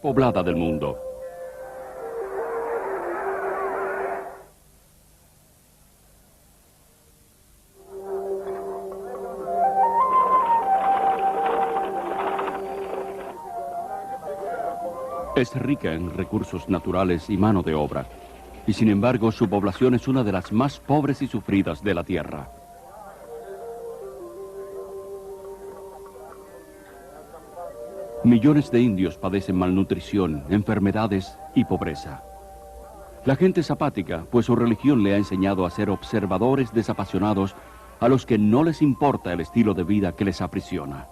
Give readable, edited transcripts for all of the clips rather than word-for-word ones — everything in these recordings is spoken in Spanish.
poblada del mundo. Es rica en recursos naturales y mano de obra, y sin embargo su población es una de las más pobres y sufridas de la tierra. Millones de indios padecen malnutrición, enfermedades y pobreza. La gente es apática, pues su religión le ha enseñado a ser observadores desapasionados a los que no les importa el estilo de vida que les aprisiona.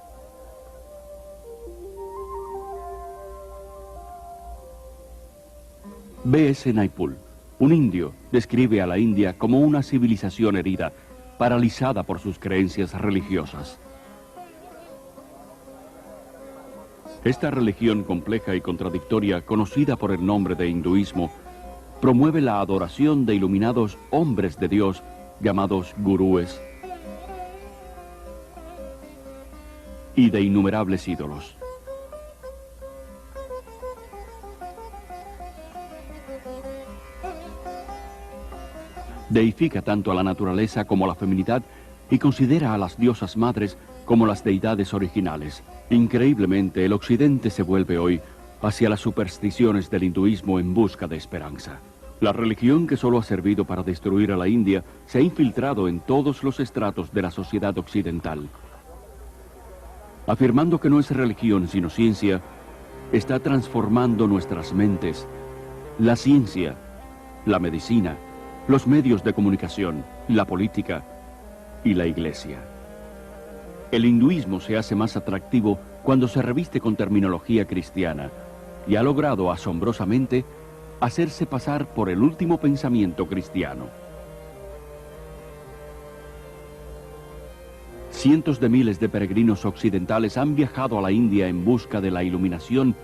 B.S. Naipaul, un indio, describe a la India como una civilización herida, paralizada por sus creencias religiosas. Esta religión compleja y contradictoria, conocida por el nombre de hinduismo, promueve la adoración de iluminados hombres de Dios, llamados gurúes, y de innumerables ídolos. Deifica tanto a la naturaleza como a la feminidad y considera a las diosas madres como las deidades originales. Increíblemente, el occidente se vuelve hoy hacia las supersticiones del hinduismo en busca de esperanza. La religión que solo ha servido para destruir a la India se ha infiltrado en todos los estratos de la sociedad occidental. Afirmando que no es religión sino ciencia, está transformando nuestras mentes. La ciencia, la medicina, los medios de comunicación, la política y la iglesia. El hinduismo se hace más atractivo cuando se reviste con terminología cristiana y ha logrado asombrosamente hacerse pasar por el último pensamiento cristiano. Cientos de miles de peregrinos occidentales han viajado a la India en busca de la iluminación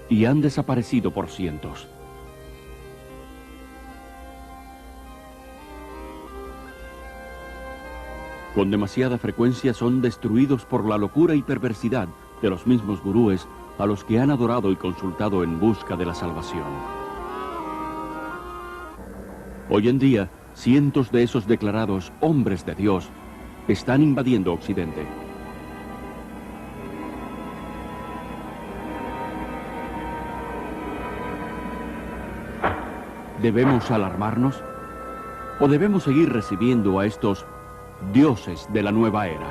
y han desaparecido por cientos. Con demasiada frecuencia son destruidos por la locura y perversidad de los mismos gurúes a los que han adorado y consultado en busca de la salvación. Hoy en día, cientos de esos declarados hombres de Dios están invadiendo Occidente. ¿Debemos alarmarnos? ¿O debemos seguir recibiendo a estos dioses de la nueva era?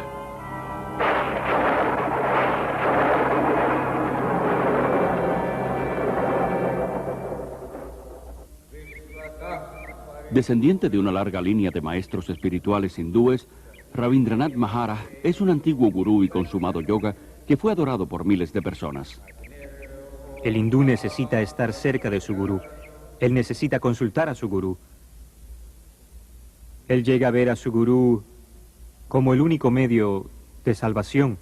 Descendiente de una larga línea de maestros espirituales hindúes, Rabindranath Maharaj es un antiguo gurú y consumado yoga que fue adorado por miles de personas. El hindú necesita estar cerca de su gurú. Él necesita consultar a su gurú. Él llega a ver a su gurú como el único medio de salvación.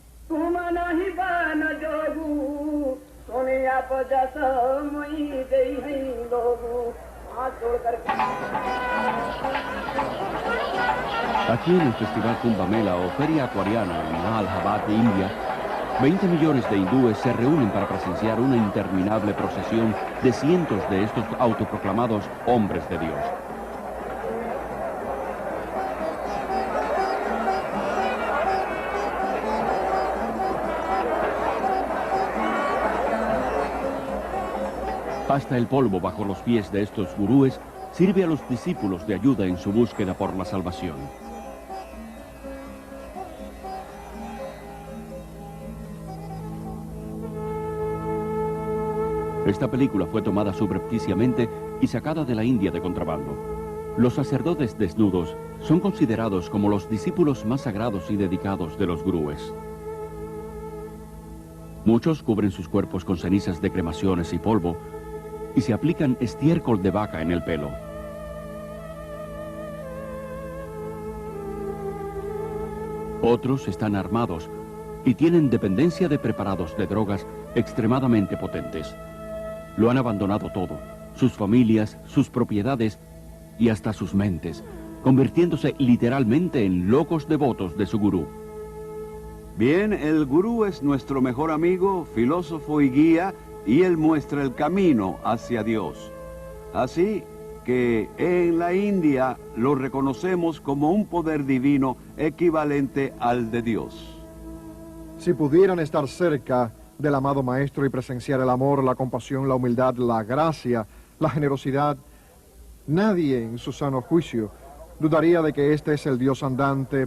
Aquí en el Festival Kumbh Mela o Feria Acuariana en Allahabad, India, 20 millones de hindúes se reúnen para presenciar una interminable procesión de cientos de estos autoproclamados hombres de Dios. Hasta el polvo bajo los pies de estos gurúes sirve a los discípulos de ayuda en su búsqueda por la salvación. Esta película fue tomada subrepticiamente y sacada de la India de contrabando. Los sacerdotes desnudos son considerados como los discípulos más sagrados y dedicados de los gurúes. Muchos cubren sus cuerpos con cenizas de cremaciones y polvo y se aplican estiércol de vaca en el pelo. Otros están armados y tienen dependencia de preparados de drogas extremadamente potentes. Lo han abandonado todo, sus familias, sus propiedades y hasta sus mentes, convirtiéndose literalmente en locos devotos de su gurú. Bien, el gurú es nuestro mejor amigo, filósofo y guía, y Él muestra el camino hacia Dios. Así que en la India lo reconocemos como un poder divino equivalente al de Dios. Si pudieran estar cerca del amado Maestro y presenciar el amor, la compasión, la humildad, la gracia, la generosidad, nadie en su sano juicio dudaría de que este es el Dios andante,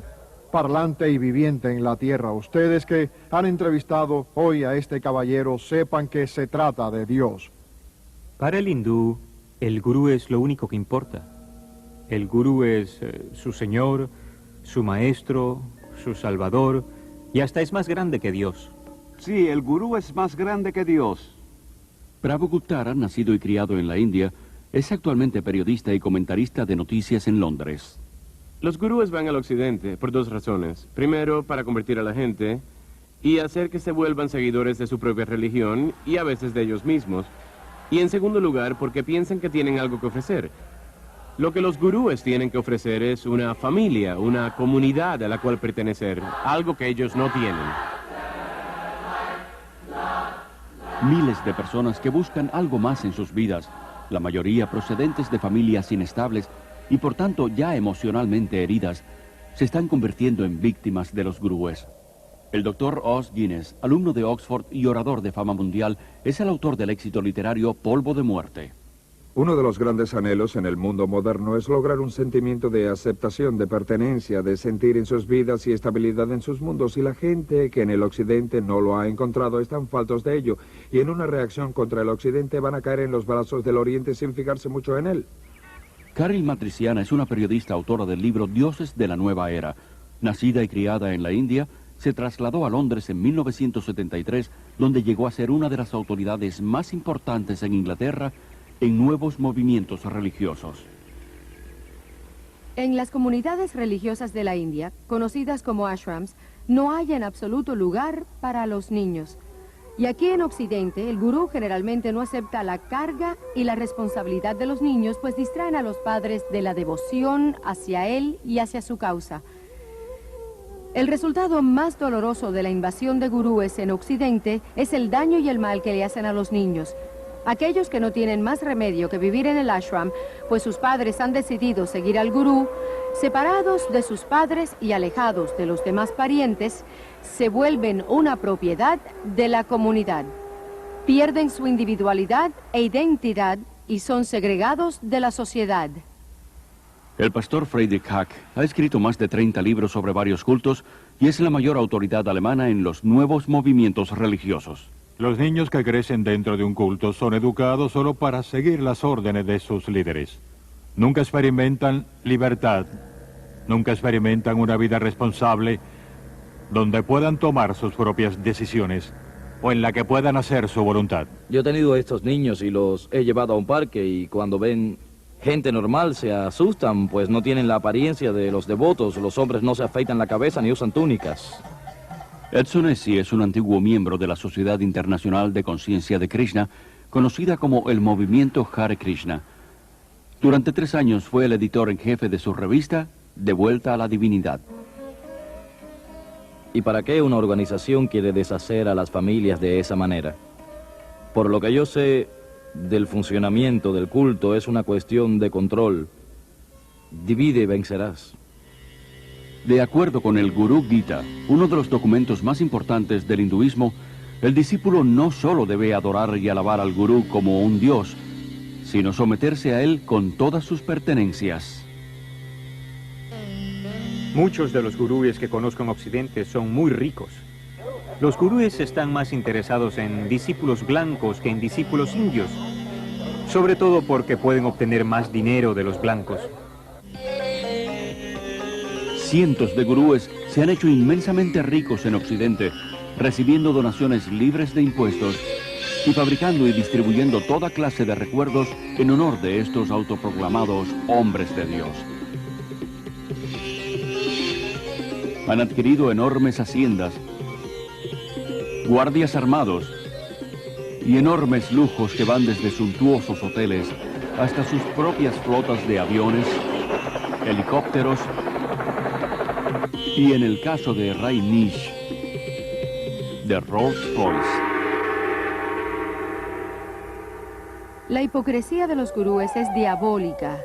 parlante y viviente en la tierra. Ustedes que han entrevistado hoy a este caballero sepan que se trata de Dios. Para el hindú, el gurú es lo único que importa. El gurú es su señor, su maestro, su salvador, y hasta es más grande que Dios. Sí, el gurú es más grande que Dios. Prabhu Guptara, nacido y criado en la India, es actualmente periodista y comentarista de noticias en Londres. Los gurúes van al occidente por dos razones. Primero, para convertir a la gente y hacer que se vuelvan seguidores de su propia religión y a veces de ellos mismos. Y en segundo lugar, porque piensan que tienen algo que ofrecer. Lo que los gurúes tienen que ofrecer es una familia, una comunidad a la cual pertenecer, algo que ellos no tienen. Miles de personas que buscan algo más en sus vidas, la mayoría procedentes de familias inestables y por tanto ya emocionalmente heridas, se están convirtiendo en víctimas de los gurúes. El Dr. Os Guinness, alumno de Oxford y orador de fama mundial, es el autor del éxito literario Polvo de Muerte. Uno de los grandes anhelos en el mundo moderno es lograr un sentimiento de aceptación, de pertenencia, de sentir en sus vidas y estabilidad en sus mundos. Y la gente que en el occidente no lo ha encontrado están faltos de ello. Y en una reacción contra el occidente van a caer en los brazos del oriente sin fijarse mucho en él. Caril Matriciana es una periodista autora del libro Dioses de la Nueva Era. Nacida y criada en la India, se trasladó a Londres en 1973, donde llegó a ser una de las autoridades más importantes en Inglaterra en nuevos movimientos religiosos. En las comunidades religiosas de la India, conocidas como ashrams, no hay en absoluto lugar para los niños. Y aquí en Occidente, el gurú generalmente no acepta la carga y la responsabilidad de los niños, pues distraen a los padres de la devoción hacia él y hacia su causa. El resultado más doloroso de la invasión de gurúes en Occidente es el daño y el mal que le hacen a los niños. Aquellos que no tienen más remedio que vivir en el ashram, pues sus padres han decidido seguir al gurú, separados de sus padres y alejados de los demás parientes, se vuelven una propiedad de la comunidad. Pierden su individualidad e identidad y son segregados de la sociedad. El pastor Friedrich Hack ha escrito más de 30 libros sobre varios cultos y es la mayor autoridad alemana en los nuevos movimientos religiosos. Los niños que crecen dentro de un culto son educados solo para seguir las órdenes de sus líderes. Nunca experimentan libertad, nunca experimentan una vida responsable donde puedan tomar sus propias decisiones o en la que puedan hacer su voluntad. Yo he tenido a estos niños y los he llevado a un parque y cuando ven gente normal se asustan, pues no tienen la apariencia de los devotos. Los hombres no se afeitan la cabeza ni usan túnicas. Edson Essi es un antiguo miembro de la Sociedad Internacional de Conciencia de Krishna, conocida como el Movimiento Hare Krishna. Durante 3 años fue el editor en jefe de su revista, De Vuelta a la Divinidad. ¿Y para qué una organización quiere deshacer a las familias de esa manera? Por lo que yo sé del funcionamiento del culto, es una cuestión de control. Divide y vencerás. De acuerdo con el Gurú Gita, uno de los documentos más importantes del hinduismo, el discípulo no solo debe adorar y alabar al gurú como un dios, sino someterse a él con todas sus pertenencias. Muchos de los gurúes que conozco en Occidente son muy ricos. Los gurúes están más interesados en discípulos blancos que en discípulos indios, sobre todo porque pueden obtener más dinero de los blancos. Cientos de gurúes se han hecho inmensamente ricos en Occidente, recibiendo donaciones libres de impuestos y fabricando y distribuyendo toda clase de recuerdos en honor de estos autoproclamados hombres de Dios. Han adquirido enormes haciendas, guardias armados y enormes lujos que van desde suntuosos hoteles hasta sus propias flotas de aviones, helicópteros y, en el caso de Rajneesh, de Rolls Royce. La hipocresía de los gurúes es diabólica,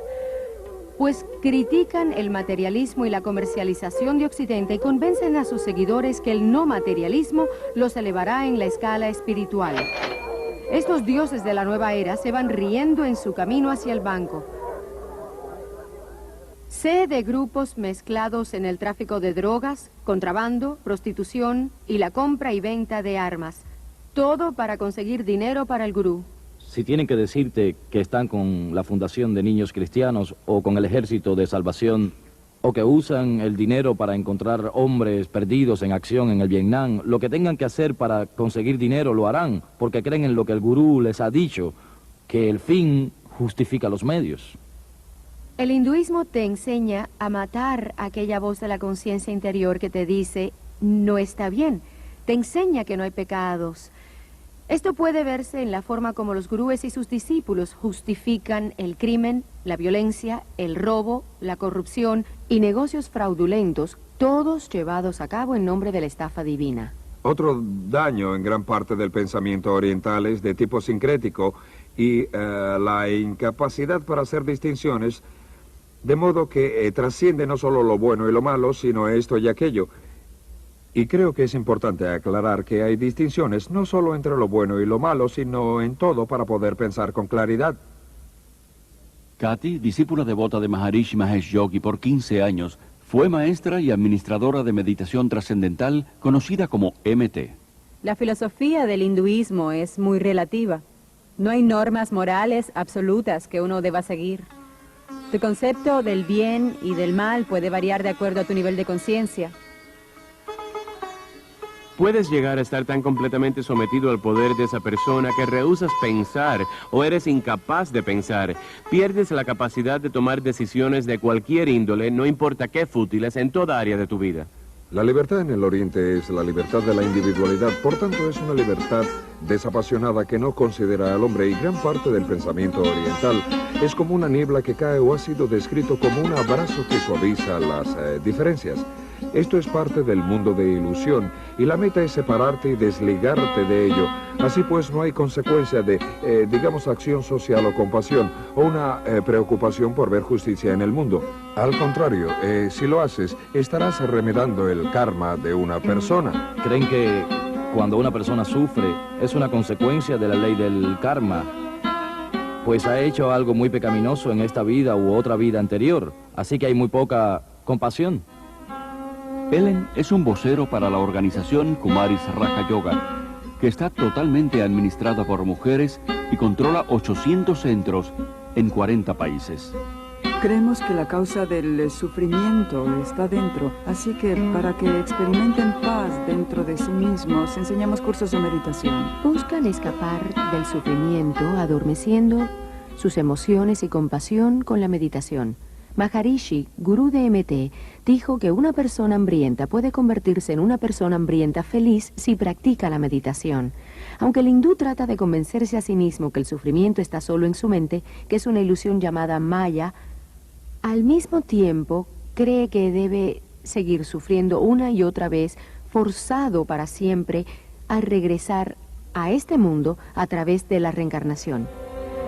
pues critican el materialismo y la comercialización de Occidente y convencen a sus seguidores que el no materialismo los elevará en la escala espiritual. Estos dioses de la nueva era se van riendo en su camino hacia el banco. Sé de grupos mezclados en el tráfico de drogas, contrabando, prostitución y la compra y venta de armas. Todo para conseguir dinero para el gurú. Si tienen que decirte que están con la Fundación de Niños Cristianos o con el Ejército de Salvación, o que usan el dinero para encontrar hombres perdidos en acción en el Vietnam, lo que tengan que hacer para conseguir dinero lo harán, porque creen en lo que el gurú les ha dicho, que el fin justifica los medios. El hinduismo te enseña a matar aquella voz de la conciencia interior que te dice, no está bien. Te enseña que no hay pecados. Esto puede verse en la forma como los gurúes y sus discípulos justifican el crimen, la violencia, el robo, la corrupción y negocios fraudulentos, todos llevados a cabo en nombre de la estafa divina. Otro daño en gran parte del pensamiento oriental es de tipo sincrético y la incapacidad para hacer distinciones, de modo que trasciende no solo lo bueno y lo malo, sino esto y aquello. Y creo que es importante aclarar que hay distinciones no solo entre lo bueno y lo malo, sino en todo para poder pensar con claridad. Kati, discípula devota de Maharishi Mahesh Yogi por 15 años, fue maestra y administradora de meditación trascendental conocida como MT. La filosofía del hinduismo es muy relativa. No hay normas morales absolutas que uno deba seguir. Tu concepto del bien y del mal puede variar de acuerdo a tu nivel de conciencia. Puedes llegar a estar tan completamente sometido al poder de esa persona que rehusas pensar o eres incapaz de pensar. Pierdes la capacidad de tomar decisiones de cualquier índole, no importa qué fútiles, en toda área de tu vida. La libertad en el Oriente es la libertad de la individualidad, por tanto es una libertad desapasionada que no considera al hombre, y gran parte del pensamiento oriental es como una niebla que cae o ha sido descrito como un abrazo que suaviza las diferencias. Esto es parte del mundo de ilusión y la meta es separarte y desligarte de ello. Así pues no hay consecuencia de, digamos, acción social o compasión o una preocupación por ver justicia en el mundo. Al contrario, si lo haces, estarás remedando el karma de una persona. Creen que cuando una persona sufre es una consecuencia de la ley del karma, pues ha hecho algo muy pecaminoso en esta vida u otra vida anterior, así que hay muy poca compasión. Ellen es un vocero para la organización Kumaris Raja Yoga, que está totalmente administrada por mujeres y controla 800 centros en 40 países. Creemos que la causa del sufrimiento está dentro, así que para que experimenten paz dentro de sí mismos, enseñamos cursos de meditación. Buscan escapar del sufrimiento adormeciendo sus emociones y compasión con la meditación. Maharishi, gurú de MT, dijo que una persona hambrienta puede convertirse en una persona hambrienta feliz si practica la meditación. Aunque el hindú trata de convencerse a sí mismo que el sufrimiento está solo en su mente, que es una ilusión llamada Maya, al mismo tiempo cree que debe seguir sufriendo una y otra vez, forzado para siempre a regresar a este mundo a través de la reencarnación.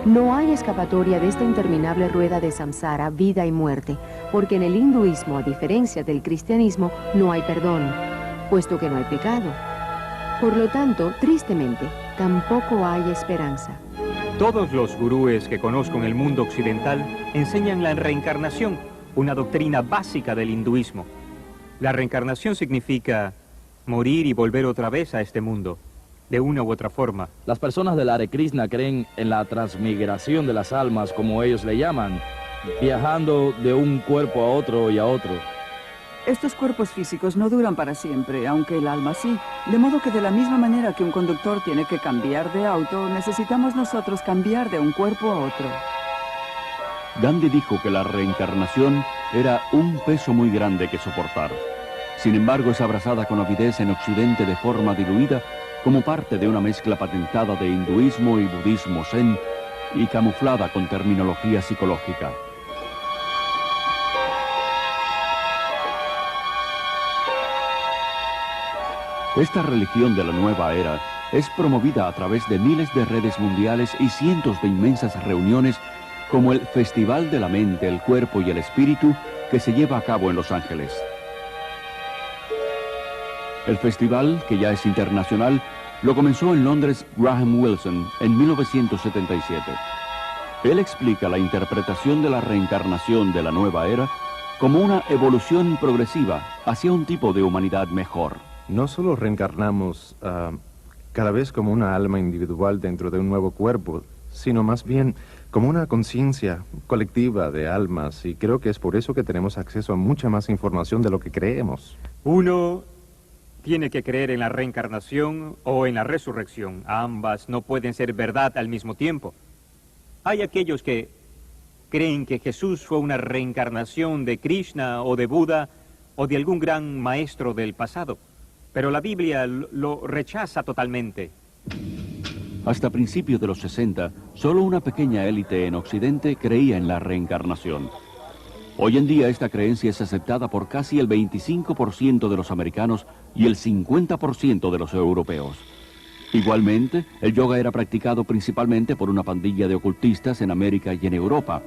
No hay escapatoria de esta interminable rueda de samsara, vida y muerte, porque en el hinduismo, a diferencia del cristianismo, no hay perdón, puesto que no hay pecado. Por lo tanto, tristemente, tampoco hay esperanza. Todos los gurúes que conozco en el mundo occidental enseñan la reencarnación, una doctrina básica del hinduismo. La reencarnación significa morir y volver otra vez a este mundo, de una u otra forma. Las personas del Hare Krishna creen en la transmigración de las almas, como ellos le llaman, viajando de un cuerpo a otro y a otro. Estos cuerpos físicos no duran para siempre, aunque el alma sí. De modo que de la misma manera que un conductor tiene que cambiar de auto, necesitamos nosotros cambiar de un cuerpo a otro. Gandhi dijo que la reencarnación era un peso muy grande que soportar. Sin embargo, es abrazada con avidez en Occidente de forma diluida, como parte de una mezcla patentada de hinduismo y budismo zen y camuflada con terminología psicológica. Esta religión de la nueva era es promovida a través de miles de redes mundiales y cientos de inmensas reuniones como el Festival de la Mente, el Cuerpo y el Espíritu que se lleva a cabo en Los Ángeles. El festival, que ya es internacional, lo comenzó en Londres Graham Wilson en 1977. Él explica la interpretación de la reencarnación de la nueva era como una evolución progresiva hacia un tipo de humanidad mejor. No solo reencarnamos cada vez como una alma individual dentro de un nuevo cuerpo, sino más bien como una conciencia colectiva de almas, y creo que es por eso que tenemos acceso a mucha más información de lo que creemos. Uno tiene que creer en la reencarnación o en la resurrección. Ambas no pueden ser verdad al mismo tiempo. Hay aquellos que creen que Jesús fue una reencarnación de Krishna o de Buda o de algún gran maestro del pasado, pero la Biblia lo rechaza totalmente. Hasta principios de los 60, solo una pequeña élite en Occidente creía en la reencarnación. Hoy en día esta creencia es aceptada por casi el 25% de los americanos y el 50% de los europeos. Igualmente, el yoga era practicado principalmente por una pandilla de ocultistas en América y en Europa.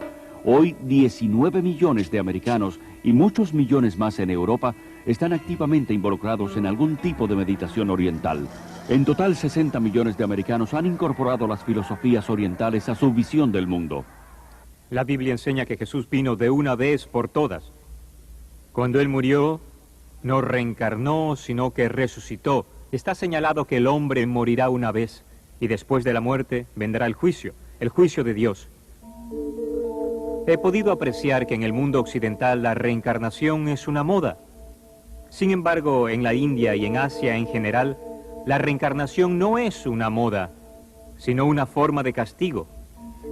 Hoy 19 millones de americanos y muchos millones más en Europa están activamente involucrados en algún tipo de meditación oriental. En total, 60 millones de americanos han incorporado las filosofías orientales a su visión del mundo. La Biblia enseña que Jesús vino de una vez por todas. Cuando Él murió, no reencarnó, sino que resucitó. Está señalado que el hombre morirá una vez, y después de la muerte vendrá el juicio de Dios. He podido apreciar que en el mundo occidental la reencarnación es una moda. Sin embargo, en la India y en Asia en general, la reencarnación no es una moda, sino una forma de castigo.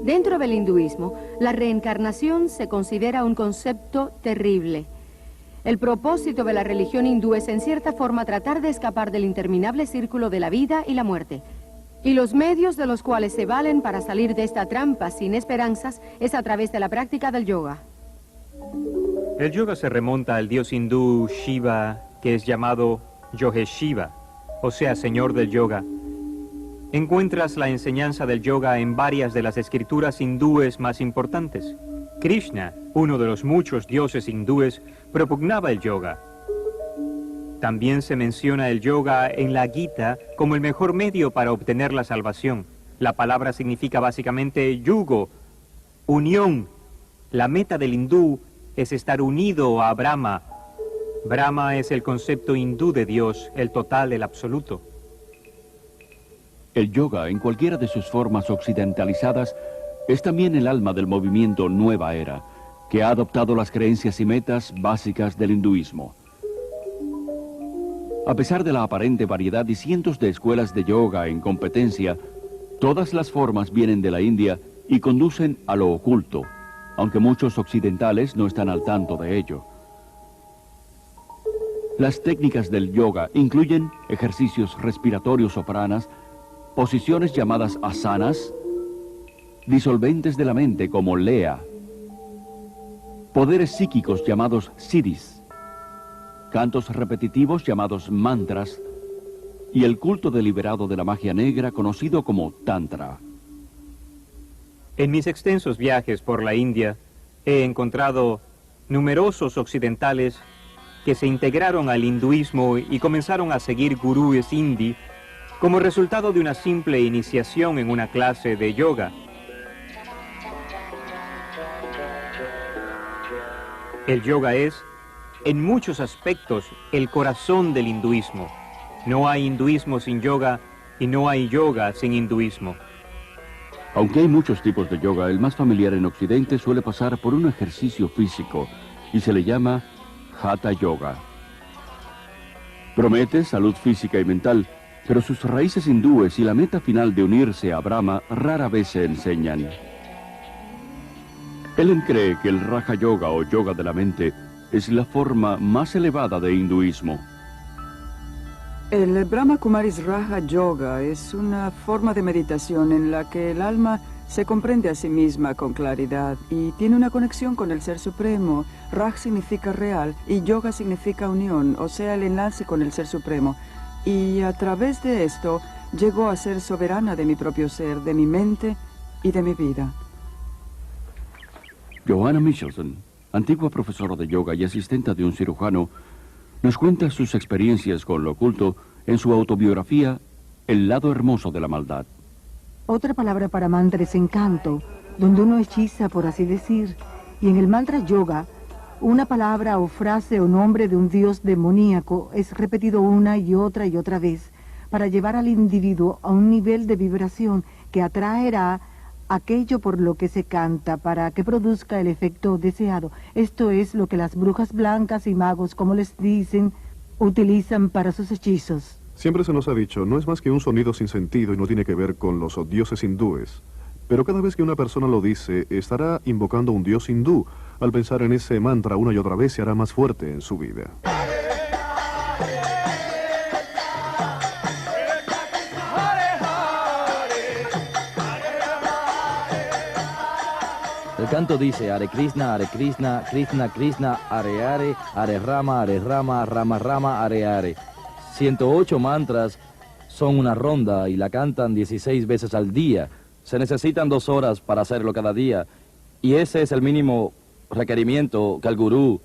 Dentro del hinduismo, la reencarnación se considera un concepto terrible. El propósito de la religión hindú es en cierta forma tratar de escapar del interminable círculo de la vida y la muerte. Y los medios de los cuales se valen para salir de esta trampa sin esperanzas es a través de la práctica del yoga. El yoga se remonta al dios hindú Shiva, que es llamado Yogeshiva, o sea, señor del yoga. Encuentras la enseñanza del yoga en varias de las escrituras hindúes más importantes. Krishna, uno de los muchos dioses hindúes, propugnaba el yoga. También se menciona el yoga en la Gita como el mejor medio para obtener la salvación. La palabra significa básicamente yugo, unión. La meta del hindú es estar unido a Brahma. Brahma es el concepto hindú de Dios, el total, el absoluto. El yoga, en cualquiera de sus formas occidentalizadas, es también el alma del movimiento Nueva Era, que ha adoptado las creencias y metas básicas del hinduismo. A pesar de la aparente variedad y cientos de escuelas de yoga en competencia, todas las formas vienen de la India y conducen a lo oculto, aunque muchos occidentales no están al tanto de ello. Las técnicas del yoga incluyen ejercicios respiratorios o pranas, posiciones llamadas asanas, disolventes de la mente como lea, poderes psíquicos llamados siddhis, cantos repetitivos llamados mantras y el culto deliberado de la magia negra conocido como tantra. En mis extensos viajes por la India he encontrado numerosos occidentales que se integraron al hinduismo y comenzaron a seguir gurúes hindi como resultado de una simple iniciación en una clase de yoga. El yoga es, en muchos aspectos, el corazón del hinduismo. No hay hinduismo sin yoga y no hay yoga sin hinduismo. Aunque hay muchos tipos de yoga, el más familiar en Occidente suele pasar por un ejercicio físico y se le llama Hatha Yoga. Promete salud física y mental, pero sus raíces hindúes y la meta final de unirse a Brahma rara vez se enseñan. Ellen cree que el Raja Yoga o yoga de la mente es la forma más elevada de hinduismo. El Brahma Kumaris Raja Yoga es una forma de meditación en la que el alma se comprende a sí misma con claridad y tiene una conexión con el Ser Supremo. Raj significa real y Yoga significa unión, o sea, el enlace con el Ser Supremo. Y a través de esto, llego a ser soberana de mi propio ser, de mi mente y de mi vida. Joanna Michelson, antigua profesora de yoga y asistente de un cirujano, nos cuenta sus experiencias con lo oculto en su autobiografía El lado hermoso de la maldad. Otra palabra para mantra es encanto, donde uno hechiza, por así decir. Y en el mantra yoga, una palabra o frase o nombre de un dios demoníaco es repetido una y otra vez para llevar al individuo a un nivel de vibración que atraerá aquello por lo que se canta para que produzca el efecto deseado. Esto es lo que las brujas blancas y magos, como les dicen, utilizan para sus hechizos. Siempre se nos ha dicho, no es más que un sonido sin sentido y no tiene que ver con los dioses hindúes. Pero cada vez que una persona lo dice, estará invocando un dios hindú. Al pensar en ese mantra una y otra vez, se hará más fuerte en su vida. El canto dice, Hare Krishna, Krishna Krishna, Hare Rama, Rama Rama, Hare. 108 mantras son una ronda y la cantan 16 veces al día. Se necesitan 2 horas para hacerlo cada día. Y ese es el mínimo requerimiento que el gurú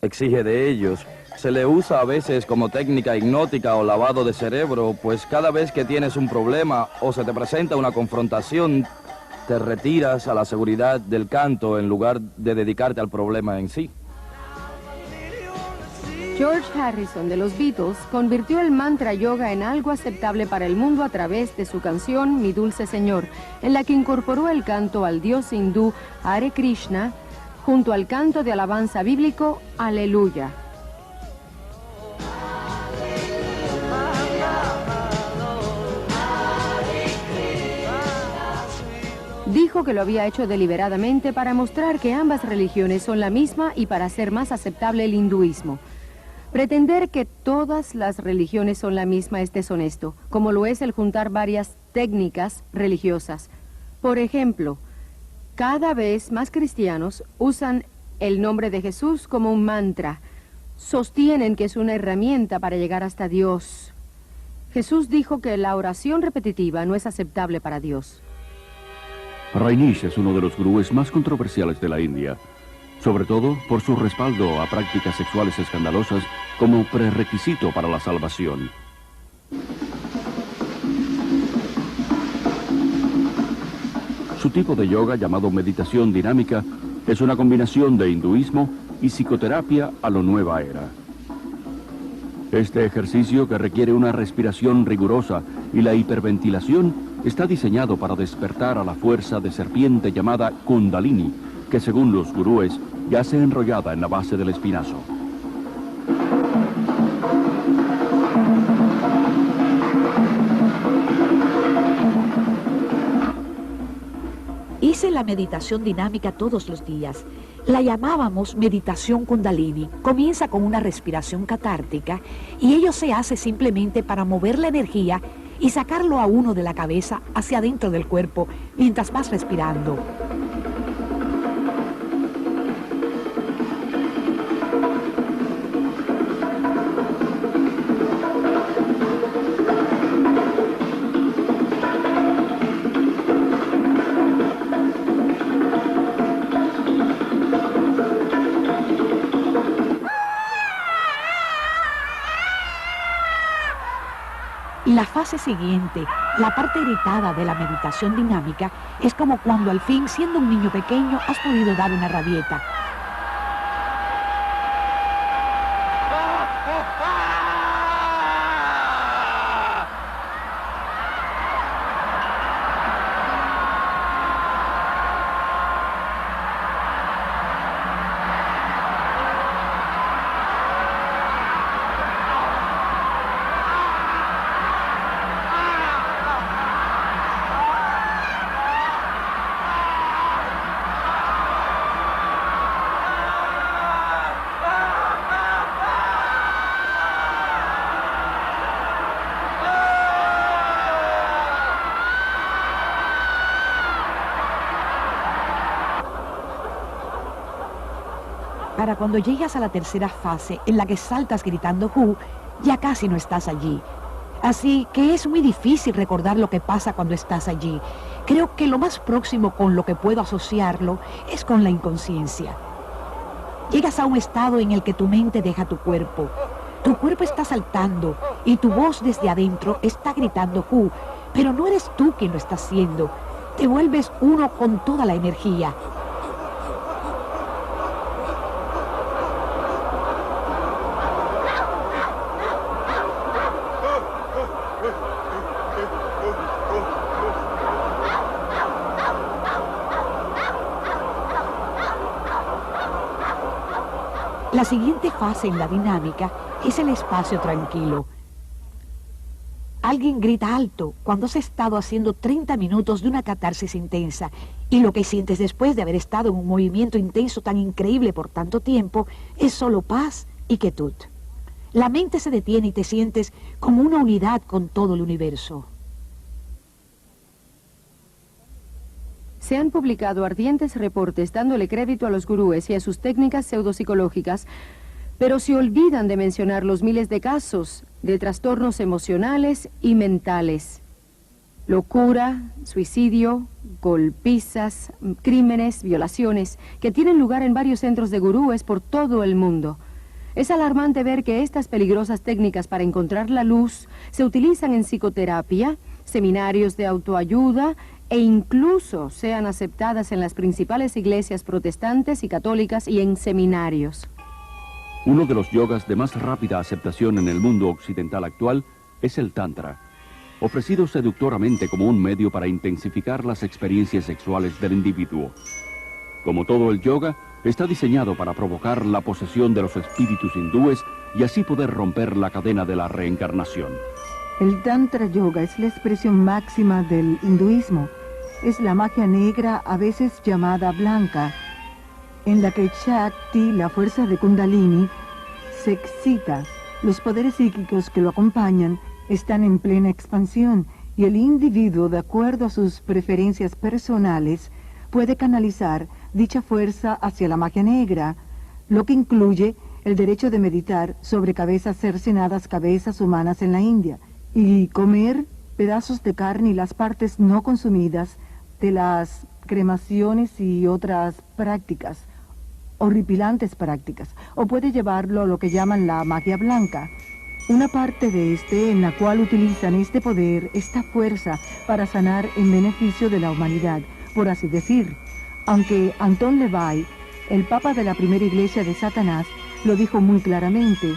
exige de ellos. Se le usa a veces como técnica hipnótica o lavado de cerebro, pues cada vez que tienes un problema o se te presenta una confrontación, te retiras a la seguridad del canto en lugar de dedicarte al problema en sí. George Harrison de los Beatles convirtió el mantra yoga en algo aceptable para el mundo a través de su canción Mi Dulce Señor, en la que incorporó el canto al dios hindú Hare Krishna junto al canto de alabanza bíblico Aleluya. Dijo que lo había hecho deliberadamente para mostrar que ambas religiones son la misma y para hacer más aceptable el hinduismo. Pretender que todas las religiones son la misma es deshonesto, como lo es el juntar varias técnicas religiosas. Por ejemplo, cada vez más cristianos usan el nombre de Jesús como un mantra. Sostienen que es una herramienta para llegar hasta Dios. Jesús dijo que la oración repetitiva no es aceptable para Dios. Rajneesh es uno de los gurúes más controversiales de la India, sobre todo por su respaldo a prácticas sexuales escandalosas como prerequisito para la salvación. Su tipo de yoga, llamado meditación dinámica, es una combinación de hinduismo y psicoterapia a lo nueva era. Este ejercicio, que requiere una respiración rigurosa y la hiperventilación, está diseñado para despertar a la fuerza de serpiente llamada Kundalini, que según los gurúes yace enrollada en la base del espinazo. Hice la meditación dinámica todos los días. La llamábamos meditación Kundalini. Comienza con una respiración catártica y ello se hace simplemente para mover la energía y sacarlo a uno de la cabeza hacia adentro del cuerpo mientras vas respirando. La fase siguiente, la parte irritada de la meditación dinámica, es como cuando al fin, siendo un niño pequeño, has podido dar una rabieta. Para cuando llegas a la tercera fase, en la que saltas gritando Hu, ya casi no estás allí. Así que es muy difícil recordar lo que pasa cuando estás allí. Creo que lo más próximo con lo que puedo asociarlo es con la inconsciencia. Llegas a un estado en el que tu mente deja tu cuerpo. Tu cuerpo está saltando y tu voz desde adentro está gritando "Q", pero no eres tú quien lo está haciendo. Te vuelves uno con toda la energía. La siguiente fase en la dinámica es el espacio tranquilo. Alguien grita alto cuando has estado haciendo 30 minutos de una catarsis intensa y lo que sientes después de haber estado en un movimiento intenso tan increíble por tanto tiempo es solo paz y quietud. La mente se detiene y te sientes como una unidad con todo el universo. Se han publicado ardientes reportes dándole crédito a los gurúes y a sus técnicas pseudopsicológicas, pero se olvidan de mencionar los miles de casos de trastornos emocionales y mentales. Locura, suicidio, golpizas, crímenes, violaciones, que tienen lugar en varios centros de gurúes por todo el mundo. Es alarmante ver que estas peligrosas técnicas para encontrar la luz se utilizan en psicoterapia, seminarios de autoayuda e incluso sean aceptadas en las principales iglesias protestantes y católicas y en seminarios. Uno de los yogas de más rápida aceptación en el mundo occidental actual es el Tantra, ofrecido seductoramente como un medio para intensificar las experiencias sexuales del individuo. Como todo el yoga, está diseñado para provocar la posesión de los espíritus hindúes y así poder romper la cadena de la reencarnación. El Tantra Yoga es la expresión máxima del hinduismo. Es la magia negra, a veces llamada blanca, en la que Shakti, la fuerza de Kundalini, se excita. Los poderes psíquicos que lo acompañan están en plena expansión y el individuo, de acuerdo a sus preferencias personales, puede canalizar dicha fuerza hacia la magia negra, lo que incluye el derecho de meditar sobre cabezas cercenadas, cabezas humanas en la India, y comer pedazos de carne y las partes no consumidas de las cremaciones y otras prácticas, horripilantes prácticas, o puede llevarlo a lo que llaman la magia blanca, una parte de en la cual utilizan este poder, esta fuerza, para sanar en beneficio de la humanidad, por así decir. Aunque Anton LaVey, el papa de la primera iglesia de Satanás, lo dijo muy claramente.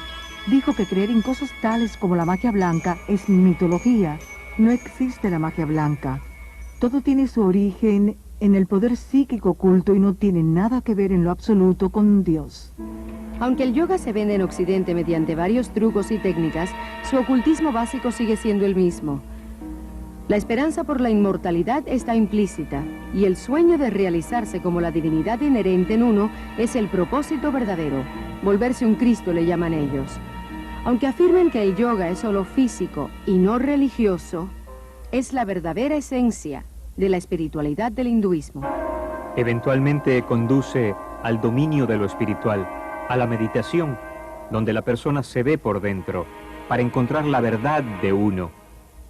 Dijo que creer en cosas tales como la magia blanca es mitología. No existe la magia blanca. Todo tiene su origen en el poder psíquico oculto y no tiene nada que ver en lo absoluto con Dios. Aunque el yoga se vende en Occidente mediante varios trucos y técnicas, su ocultismo básico sigue siendo el mismo. La esperanza por la inmortalidad está implícita, y el sueño de realizarse como la divinidad inherente en uno es el propósito verdadero. Volverse un Cristo le llaman ellos. Aunque afirmen que el yoga es solo físico y no religioso, es la verdadera esencia de la espiritualidad del hinduismo. Eventualmente conduce al dominio de lo espiritual, a la meditación, donde la persona se ve por dentro, para encontrar la verdad de uno.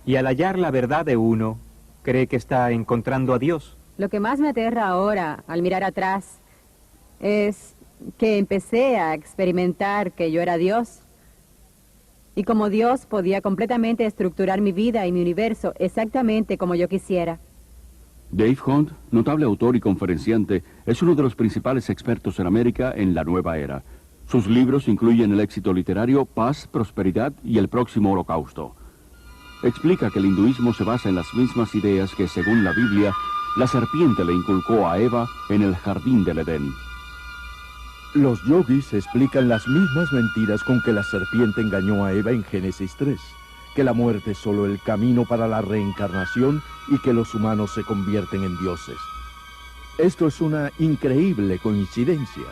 Y al hallar la verdad de uno, cree que está encontrando a Dios. Lo que más me aterra ahora, al mirar atrás, es que empecé a experimentar que yo era Dios. Y como Dios podía completamente estructurar mi vida y mi universo exactamente como yo quisiera. Dave Hunt, notable autor y conferenciante, es uno de los principales expertos en América en la nueva era. Sus libros incluyen el éxito literario Paz, Prosperidad y El Próximo Holocausto. Explica que el hinduismo se basa en las mismas ideas que, según la Biblia, la serpiente le inculcó a Eva en el jardín del Edén. Los yogis explican las mismas mentiras con que la serpiente engañó a Eva en Génesis 3, que la muerte es solo el camino para la reencarnación y que los humanos se convierten en dioses. Esto es una increíble coincidencia,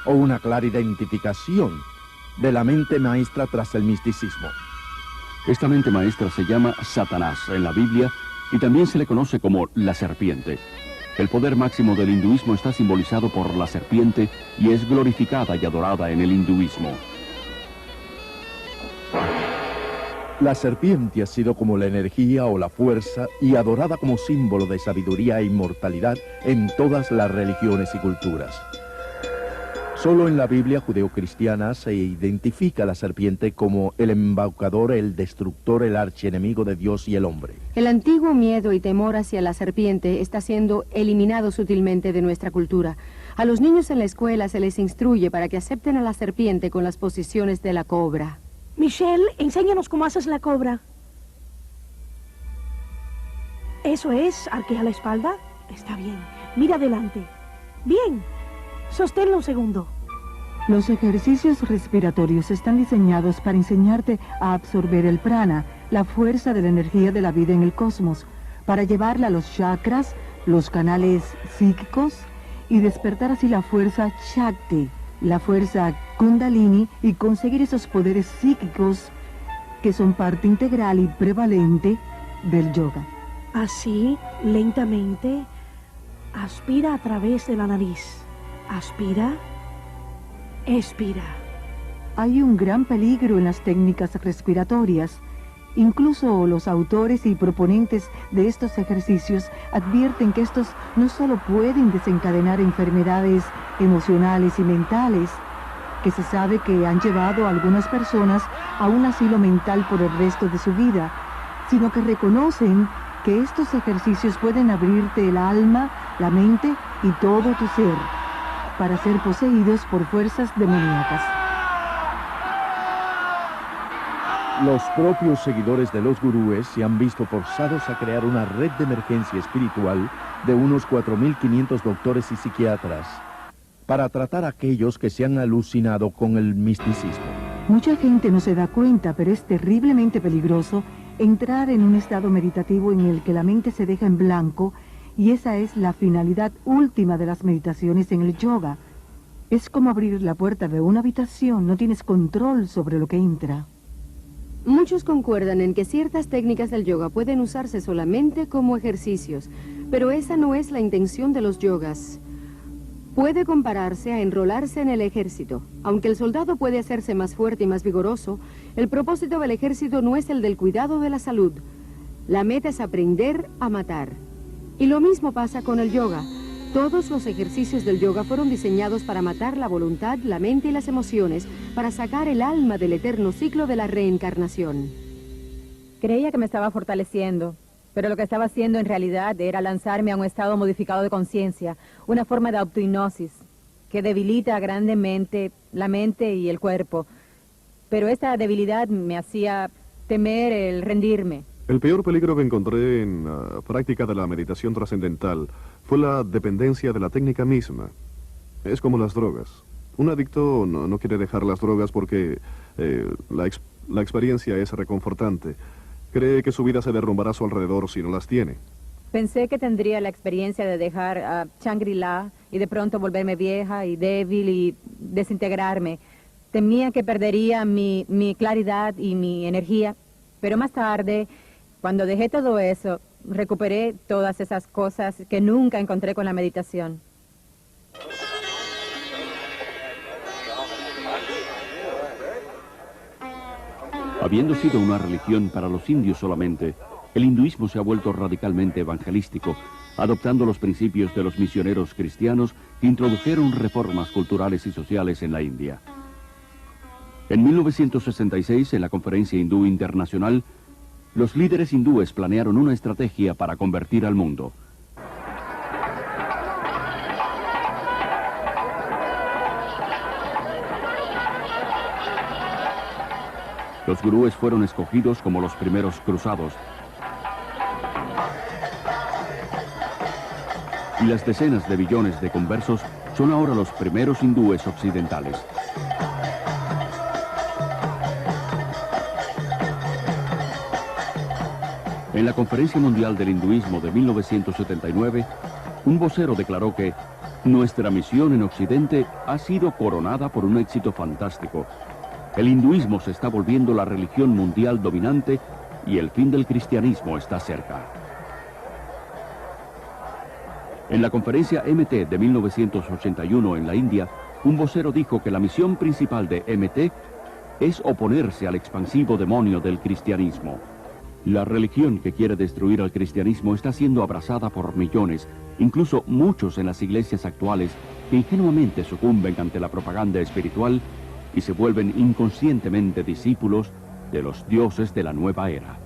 o una clara identificación de la mente maestra tras el misticismo. Esta mente maestra se llama Satanás en la Biblia y también se le conoce como la serpiente. El poder máximo del hinduismo está simbolizado por la serpiente y es glorificada y adorada en el hinduismo. La serpiente ha sido como la energía o la fuerza y adorada como símbolo de sabiduría e inmortalidad en todas las religiones y culturas. Solo en la Biblia judeocristiana se identifica a la serpiente como el embaucador, el destructor, el archienemigo de Dios y el hombre. El antiguo miedo y temor hacia la serpiente está siendo eliminado sutilmente de nuestra cultura. A los niños en la escuela se les instruye para que acepten a la serpiente con las posiciones de la cobra. Michelle, enséñanos cómo haces la cobra. Eso es, arquea la espalda. Está bien. Mira adelante. Bien. Sosténlo un segundo. Los ejercicios respiratorios están diseñados para enseñarte a absorber el prana, la fuerza de la energía de la vida en el cosmos, para llevarla a los chakras, los canales psíquicos, y despertar así la fuerza Shakti, la fuerza Kundalini, y conseguir esos poderes psíquicos que son parte integral y prevalente del yoga. Así, lentamente, aspira a través de la nariz. Aspira, expira. Hay un gran peligro en las técnicas respiratorias. Incluso los autores y proponentes de estos ejercicios advierten que estos no solo pueden desencadenar enfermedades emocionales y mentales, que se sabe que han llevado a algunas personas a un asilo mental por el resto de su vida, sino que reconocen que estos ejercicios pueden abrirte el alma, la mente y todo tu ser, para ser poseídos por fuerzas demoníacas. Los propios seguidores de los gurúes se han visto forzados a crear una red de emergencia espiritual de unos 4.500 doctores y psiquiatras para tratar a aquellos que se han alucinado con el misticismo. Mucha gente no se da cuenta, pero es terriblemente peligroso entrar en un estado meditativo en el que la mente se deja en blanco, y esa es la finalidad última de las meditaciones en el yoga. Es como abrir la puerta de una habitación, no tienes control sobre lo que entra. Muchos concuerdan en que ciertas técnicas del yoga pueden usarse solamente como ejercicios, pero esa no es la intención de los yogas. Puede compararse a enrolarse en el ejército. Aunque el soldado puede hacerse más fuerte y más vigoroso, el propósito del ejército no es el del cuidado de la salud. La meta es aprender a matar. Y lo mismo pasa con el yoga. Todos los ejercicios del yoga fueron diseñados para matar la voluntad, la mente y las emociones, para sacar el alma del eterno ciclo de la reencarnación. Creía que me estaba fortaleciendo, pero lo que estaba haciendo en realidad era lanzarme a un estado modificado de conciencia, una forma de autohipnosis que debilita grandemente la mente y el cuerpo. Pero esta debilidad me hacía temer el rendirme. El peor peligro que encontré en la práctica de la meditación trascendental fue la dependencia de la técnica misma. Es como las drogas. Un adicto no quiere dejar las drogas porque la experiencia es reconfortante. Cree que su vida se derrumbará a su alrededor si no las tiene. Pensé que tendría la experiencia de dejar Shangri-La y de pronto volverme vieja y débil y desintegrarme. Temía que perdería mi claridad y mi energía, pero más tarde, cuando dejé todo eso, recuperé todas esas cosas que nunca encontré con la meditación. Habiendo sido una religión para los indios solamente, el hinduismo se ha vuelto radicalmente evangelístico, adoptando los principios de los misioneros cristianos que introdujeron reformas culturales y sociales en la India. En 1966, en la Conferencia Hindú Internacional, los líderes hindúes planearon una estrategia para convertir al mundo. Los gurúes fueron escogidos como los primeros cruzados. Y las decenas de billones de conversos son ahora los primeros hindúes occidentales. En la Conferencia Mundial del Hinduismo de 1979, un vocero declaró que nuestra misión en Occidente ha sido coronada por un éxito fantástico. El hinduismo se está volviendo la religión mundial dominante y el fin del cristianismo está cerca. En la conferencia MT de 1981 en la India, un vocero dijo que la misión principal de MT es oponerse al expansivo demonio del cristianismo. La religión que quiere destruir al cristianismo está siendo abrazada por millones, incluso muchos en las iglesias actuales, que ingenuamente sucumben ante la propaganda espiritual y se vuelven inconscientemente discípulos de los dioses de la nueva era.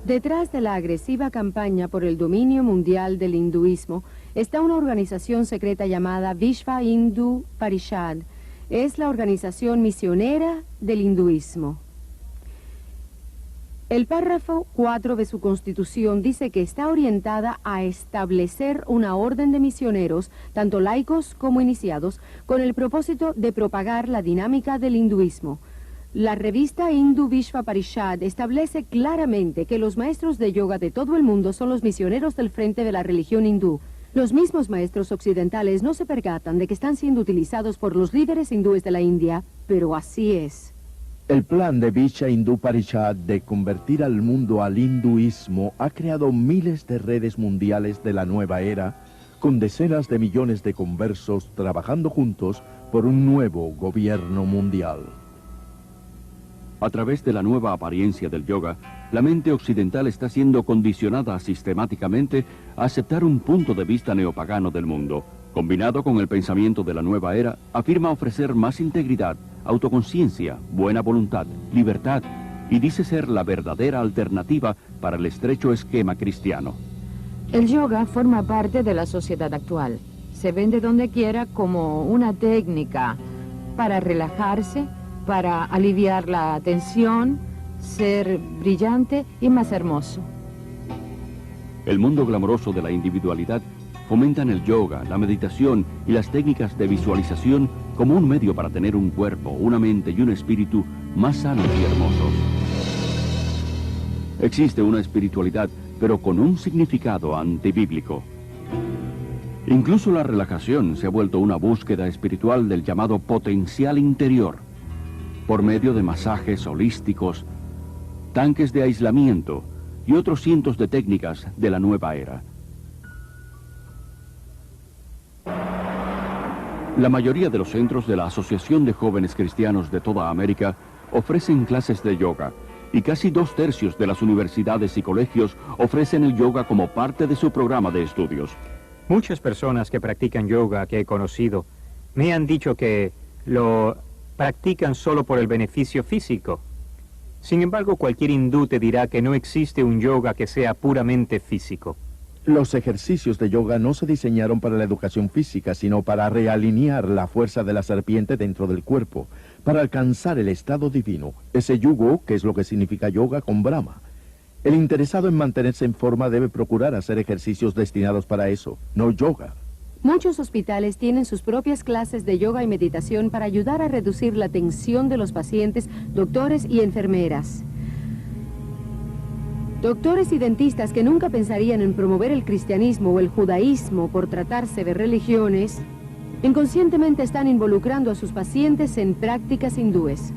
Detrás de la agresiva campaña por el dominio mundial del hinduismo está una organización secreta llamada Vishva Hindu Parishad. Es la organización misionera del hinduismo. El párrafo 4 de su constitución dice que está orientada a establecer una orden de misioneros, tanto laicos como iniciados, con el propósito de propagar la dinámica del hinduismo. La revista Hindu Vishva Parishad establece claramente que los maestros de yoga de todo el mundo son los misioneros del frente de la religión hindú. Los mismos maestros occidentales no se percatan de que están siendo utilizados por los líderes hindúes de la India, pero así es. El plan de Vishva Hindu Parishad de convertir al mundo al hinduismo ha creado miles de redes mundiales de la nueva era, con decenas de millones de conversos trabajando juntos por un nuevo gobierno mundial. A través de la nueva apariencia del yoga, la mente occidental está siendo condicionada sistemáticamente a aceptar un punto de vista neopagano del mundo. Combinado con el pensamiento de la nueva era, afirma ofrecer más integridad, autoconciencia, buena voluntad, libertad, y dice ser la verdadera alternativa para el estrecho esquema cristiano. El yoga forma parte de la sociedad actual. Se vende donde quiera como una técnica para relajarse, para aliviar la tensión, ser brillante y más hermoso. El mundo glamoroso de la individualidad fomentan el yoga, la meditación y las técnicas de visualización como un medio para tener un cuerpo, una mente y un espíritu más sanos y hermosos. Existe una espiritualidad, pero con un significado antibíblico. Incluso la relajación se ha vuelto una búsqueda espiritual del llamado potencial interior, por medio de masajes holísticos, tanques de aislamiento y otros cientos de técnicas de la nueva era. La mayoría de los centros de la Asociación de Jóvenes Cristianos de toda América ofrecen clases de yoga, y casi 2/3 de las universidades y colegios ofrecen el yoga como parte de su programa de estudios. Muchas personas que practican yoga que he conocido me han dicho que lo practican solo por el beneficio físico. Sin embargo, cualquier hindú te dirá que no existe un yoga que sea puramente físico. Los ejercicios de yoga no se diseñaron para la educación física, sino para realinear la fuerza de la serpiente dentro del cuerpo, para alcanzar el estado divino, ese yugo, que es lo que significa yoga, con Brahma. El interesado en mantenerse en forma debe procurar hacer ejercicios destinados para eso, no yoga. Muchos hospitales tienen sus propias clases de yoga y meditación para ayudar a reducir la tensión de los pacientes, doctores y enfermeras. Doctores y dentistas que nunca pensarían en promover el cristianismo o el judaísmo por tratarse de religiones, inconscientemente están involucrando a sus pacientes en prácticas hindúes.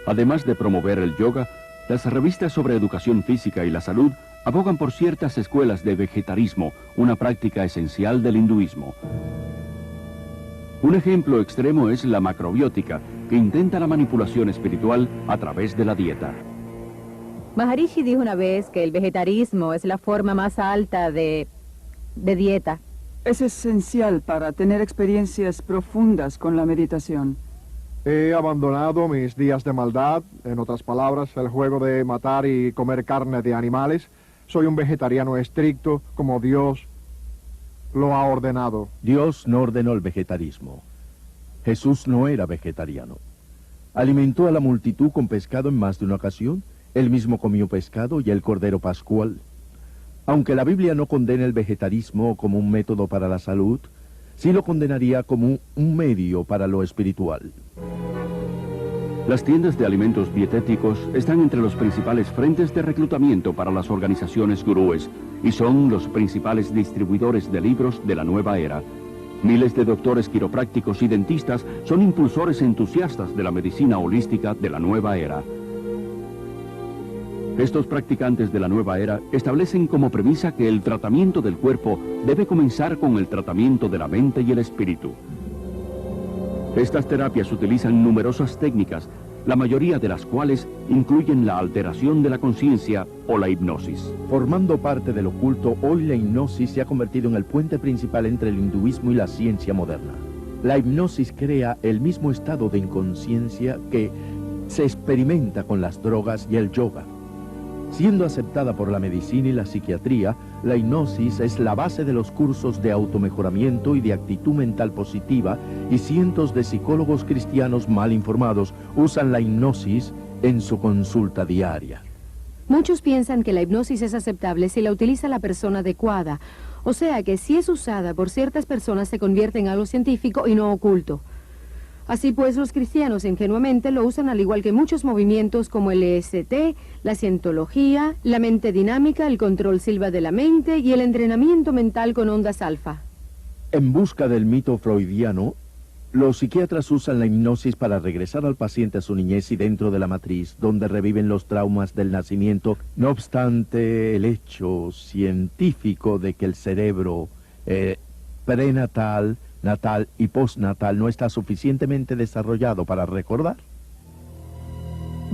Además de promover el yoga, las revistas sobre educación física y la salud abogan por ciertas escuelas de vegetarismo, una práctica esencial del hinduismo. Un ejemplo extremo es la macrobiótica, que intenta la manipulación espiritual a través de la dieta. Maharishi dijo una vez que el vegetarismo es la forma más alta de dieta. Es esencial para tener experiencias profundas con la meditación. He abandonado mis días de maldad, en otras palabras, el juego de matar y comer carne de animales. Soy un vegetariano estricto, como Dios lo ha ordenado. Dios no ordenó el vegetarismo. Jesús no era vegetariano. Alimentó a la multitud con pescado en más de una ocasión. Él mismo comió pescado y el cordero pascual. Aunque la Biblia no condena el vegetarismo como un método para la salud, sí lo condenaría como un medio para lo espiritual. Las tiendas de alimentos dietéticos están entre los principales frentes de reclutamiento para las organizaciones gurúes y son los principales distribuidores de libros de la nueva era. Miles de doctores quiroprácticos y dentistas son impulsores entusiastas de la medicina holística de la nueva era. Estos practicantes de la nueva era establecen como premisa que el tratamiento del cuerpo debe comenzar con el tratamiento de la mente y el espíritu. Estas terapias utilizan numerosas técnicas, la mayoría de las cuales incluyen la alteración de la conciencia o la hipnosis. Formando parte del oculto, hoy la hipnosis se ha convertido en el puente principal entre el hinduismo y la ciencia moderna. La hipnosis crea el mismo estado de inconsciencia que se experimenta con las drogas y el yoga. Siendo aceptada por la medicina y la psiquiatría, la hipnosis es la base de los cursos de automejoramiento y de actitud mental positiva, y cientos de psicólogos cristianos mal informados usan la hipnosis en su consulta diaria. Muchos piensan que la hipnosis es aceptable si la utiliza la persona adecuada, o sea que si es usada por ciertas personas se convierte en algo científico y no oculto. Así pues, los cristianos ingenuamente lo usan al igual que muchos movimientos como el EST, la cientología, la mente dinámica, el control silva de la mente y el entrenamiento mental con ondas alfa. En busca del mito freudiano, los psiquiatras usan la hipnosis para regresar al paciente a su niñez y dentro de la matriz, donde reviven los traumas del nacimiento. No obstante, el hecho científico de que el cerebro prenatal, natal y postnatal no está suficientemente desarrollado para recordar.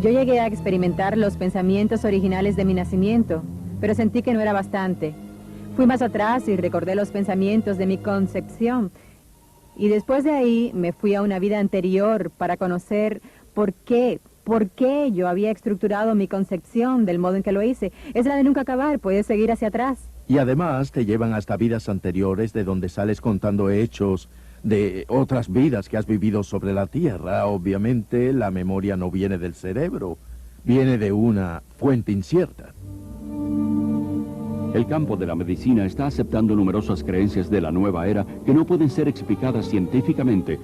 Yo llegué a experimentar los pensamientos originales de mi nacimiento, pero sentí que no era bastante. Fui más atrás y recordé los pensamientos de mi concepción. Y después de ahí me fui a una vida anterior para conocer por qué yo había estructurado mi concepción del modo en que lo hice. Es la de nunca acabar, puedes seguir hacia atrás. Y además te llevan hasta vidas anteriores de donde sales contando hechos de otras vidas que has vivido sobre la Tierra. Obviamente la memoria no viene del cerebro, viene de una fuente incierta. El campo de la medicina está aceptando numerosas creencias de la nueva era que no pueden ser explicadas científicamente,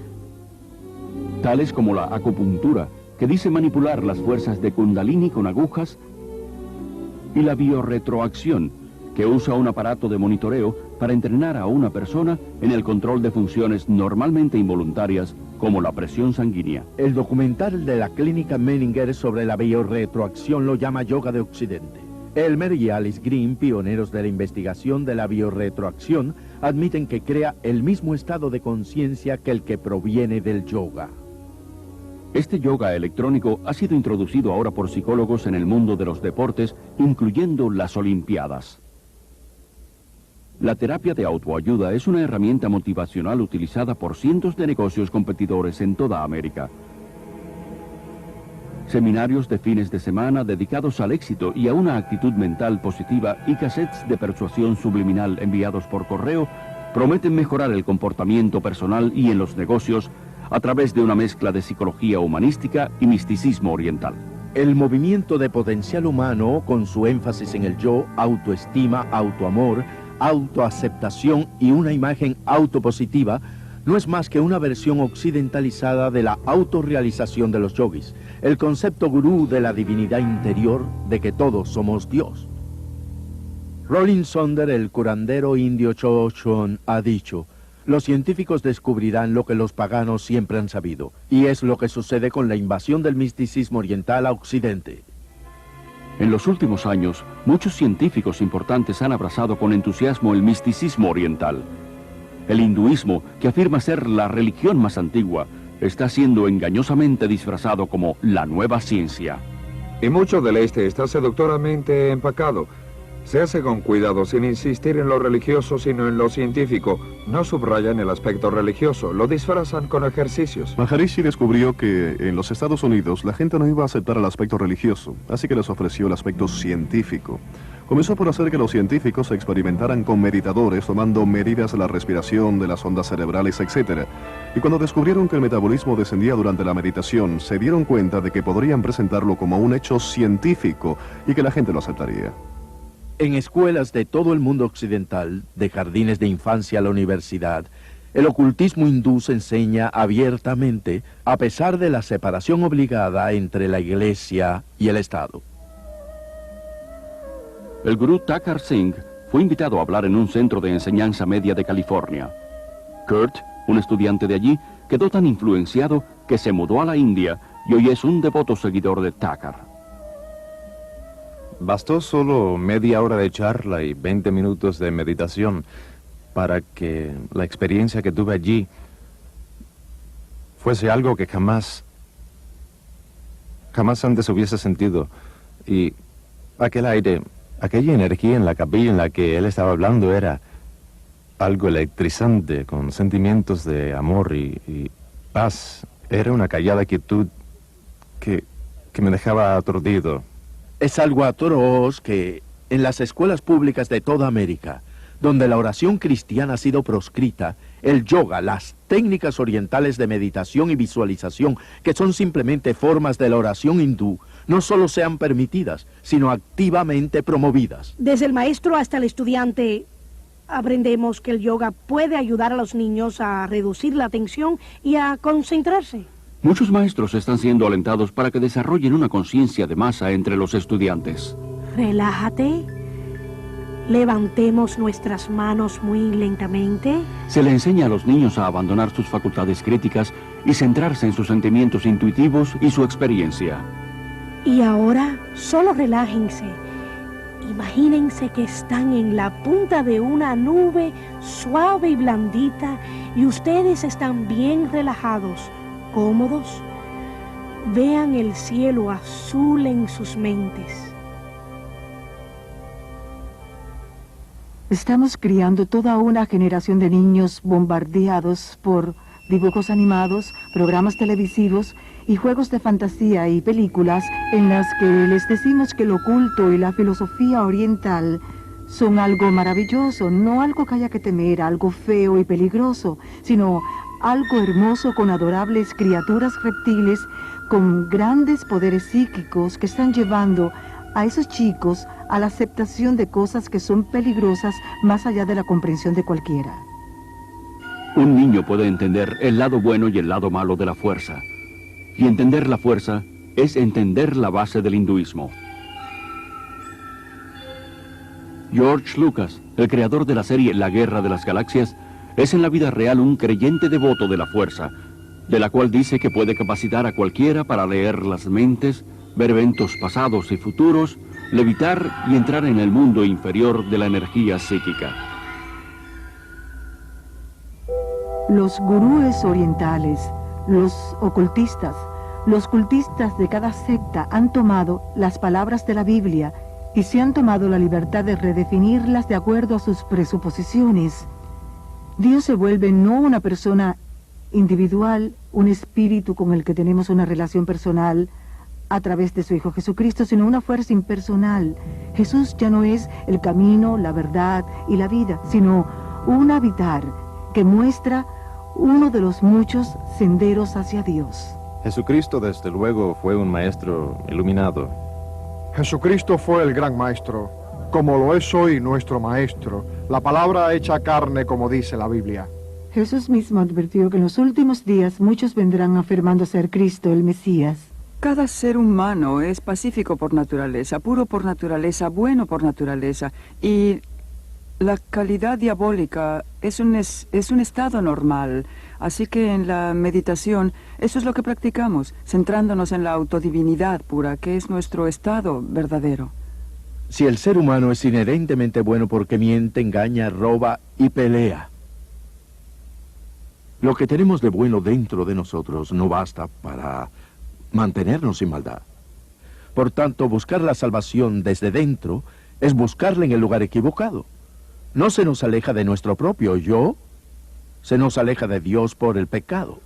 tales como la acupuntura, que dice manipular las fuerzas de Kundalini con agujas, y la biorretroacción, que usa un aparato de monitoreo para entrenar a una persona en el control de funciones normalmente involuntarias, como la presión sanguínea. El documental de la clínica Menninger sobre la biorretroacción lo llama Yoga de Occidente. Elmer y Alice Green, pioneros de la investigación de la biorretroacción, admiten que crea el mismo estado de conciencia que el que proviene del yoga. Este yoga electrónico ha sido introducido ahora por psicólogos en el mundo de los deportes, incluyendo las Olimpiadas. La terapia de autoayuda es una herramienta motivacional utilizada por cientos de negocios competidores en toda América. Seminarios de fines de semana dedicados al éxito y a una actitud mental positiva y cassettes de persuasión subliminal enviados por correo prometen mejorar el comportamiento personal y en los negocios a través de una mezcla de psicología humanística y misticismo oriental. El movimiento de potencial humano, con su énfasis en el yo, autoestima, autoamor, autoaceptación y una imagen autopositiva, no es más que una versión occidentalizada de la autorrealización de los yogis, el concepto gurú de la divinidad interior de que todos somos Dios. Rolling Sonder, el curandero indio Chochon, ha dicho: los científicos descubrirán lo que los paganos siempre han sabido, y es lo que sucede con la invasión del misticismo oriental a Occidente. En los últimos años, muchos científicos importantes han abrazado con entusiasmo el misticismo oriental. El hinduismo, que afirma ser la religión más antigua, está siendo engañosamente disfrazado como la nueva ciencia. Y mucho del este está seductoramente empacado. Se hace con cuidado, sin insistir en lo religioso, sino en lo científico. No subrayan el aspecto religioso, lo disfrazan con ejercicios. Maharishi descubrió que en los Estados Unidos la gente no iba a aceptar el aspecto religioso, así que les ofreció el aspecto científico. Comenzó por hacer que los científicos experimentaran con meditadores, tomando medidas de la respiración, de las ondas cerebrales, etc. Y cuando descubrieron que el metabolismo descendía durante la meditación, se dieron cuenta de que podrían presentarlo como un hecho científico y que la gente lo aceptaría. En escuelas de todo el mundo occidental, de jardines de infancia a la universidad, el ocultismo hindú se enseña abiertamente, a pesar de la separación obligada entre la Iglesia y el Estado. El gurú Thakur Singh fue invitado a hablar en un centro de enseñanza media de California. Kurt, un estudiante de allí, quedó tan influenciado que se mudó a la India y hoy es un devoto seguidor de Thakur. Bastó solo media hora de charla y 20 minutos de meditación para que la experiencia que tuve allí fuese algo que jamás antes hubiese sentido. Y aquel aire, aquella energía en la capilla en la que él estaba hablando era algo electrizante, con sentimientos de amor y paz. Era una callada quietud que me dejaba aturdido. Es algo atroz que en las escuelas públicas de toda América, donde la oración cristiana ha sido proscrita, el yoga, las técnicas orientales de meditación y visualización, que son simplemente formas de la oración hindú, no solo sean permitidas, sino activamente promovidas. Desde el maestro hasta el estudiante, aprendemos que el yoga puede ayudar a los niños a reducir la tensión y a concentrarse. Muchos maestros están siendo alentados para que desarrollen una conciencia de masa entre los estudiantes. Relájate. Levantemos nuestras manos muy lentamente. Se le enseña a los niños a abandonar sus facultades críticas y centrarse en sus sentimientos intuitivos y su experiencia. Y ahora, solo relájense. Imagínense que están en la punta de una nube suave y blandita y ustedes están bien relajados, cómodos. Vean el cielo azul en sus mentes. Estamos criando toda una generación de niños bombardeados por dibujos animados, programas televisivos y juegos de fantasía y películas en las que les decimos que lo oculto y la filosofía oriental son algo maravilloso, no algo que haya que temer, algo feo y peligroso, sino algo hermoso con adorables criaturas reptiles con grandes poderes psíquicos que están llevando a esos chicos a la aceptación de cosas que son peligrosas más allá de la comprensión de cualquiera. Un niño puede entender el lado bueno y el lado malo de la fuerza. Y entender la fuerza es entender la base del hinduismo. George Lucas, el creador de la serie La Guerra de las Galaxias, es en la vida real un creyente devoto de la fuerza, de la cual dice que puede capacitar a cualquiera para leer las mentes, ver eventos pasados y futuros, levitar y entrar en el mundo inferior de la energía psíquica. Los gurúes orientales, los ocultistas, los cultistas de cada secta han tomado las palabras de la Biblia y se han tomado la libertad de redefinirlas de acuerdo a sus presuposiciones. Dios se vuelve no una persona individual, un espíritu con el que tenemos una relación personal a través de su Hijo Jesucristo, sino una fuerza impersonal. Jesús ya no es el camino, la verdad y la vida, sino un habitar que muestra uno de los muchos senderos hacia Dios. Jesucristo, desde luego, fue un maestro iluminado. Jesucristo fue el gran maestro, como lo es hoy nuestro maestro, la palabra hecha carne, como dice la Biblia. Jesús mismo advirtió que en los últimos días muchos vendrán afirmando ser Cristo, el Mesías. Cada ser humano es pacífico por naturaleza, puro por naturaleza, bueno por naturaleza, y la calidad diabólica es un estado normal. Así que en la meditación, eso es lo que practicamos, centrándonos en la autodivinidad pura, que es nuestro estado verdadero. Si el ser humano es inherentemente bueno porque miente, engaña, roba y pelea, lo que tenemos de bueno dentro de nosotros no basta para mantenernos sin maldad. Por tanto, buscar la salvación desde dentro es buscarla en el lugar equivocado. No se nos aleja de nuestro propio yo, se nos aleja de Dios por el pecado.